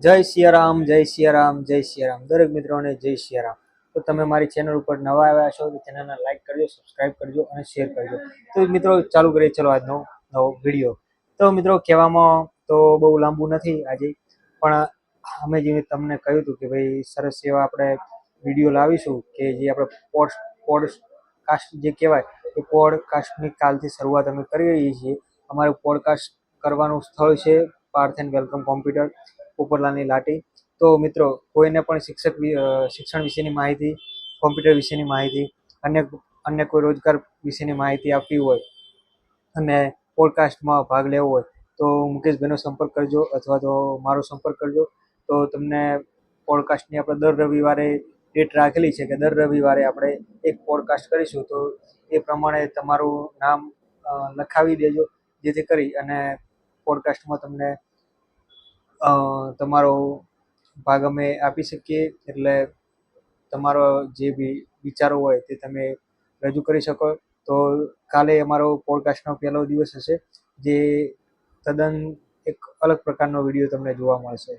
જય સિયારામ, જય સિયારામ, જય સિયારામ. દરેક મિત્રોને જય સિયારામ. તો તમે મારી ચેનલ ઉપર નવા આવ્યા છો તો ચેનલને લાઈક કરજો, સબસ્ક્રાઇબ કરજો અને શેર કરજો. તો મિત્રો ચાલુ કરીએ ચલો આજનો નવો વિડીયો. તો મિત્રો કહેવામાં તો બહુ લાંબુ નથી આજે, પણ અમે જે તમને કહ્યું હતું કે ભાઈ સરસ એવા આપણે વિડીયો લાવીશું કે જે આપણે પોડકાસ્ટ જે કહેવાય એ પોડકાસ્ટની કાલથી શરૂઆત અમે કરી રહી છીએ. અમારું પોડકાસ્ટ કરવાનું સ્થળ છે પાર્થ એન્ડ વેલકમ કોમ્પ્યુટર, પોપરલાલની લાટી. તો મિત્રો કોઈને પણ શિક્ષણ વિશેની માહિતી, કોમ્પ્યુટર વિશેની માહિતી, અન્ય કોઈ રોજગાર વિશેની માહિતી આપવી હોય અને પોડકાસ્ટમાં ભાગ લેવો હોય તો મુકેશભાઈનો સંપર્ક કરજો અથવા તો મારો સંપર્ક કરજો. તો તમને પોડકાસ્ટની આપણે દર રવિવારે ડેટ રાખેલી છે કે દર રવિવારે આપણે એક પોડકાસ્ટ કરીશું. તો એ પ્રમાણે તમારું નામ લખાવી દેજો, જેથી કરી અને પોડકાસ્ટમાં તમને તમારો ભાગ અમે આપી શકીએ. એટલે તમારો જે બી વિચારો હોય તે તમે રજૂ કરી શકો. તો કાલે અમારો પોડકાસ્ટનો પહેલો દિવસ હશે, જે તદ્દન એક અલગ પ્રકારનો વિડીયો તમને જોવા મળશે.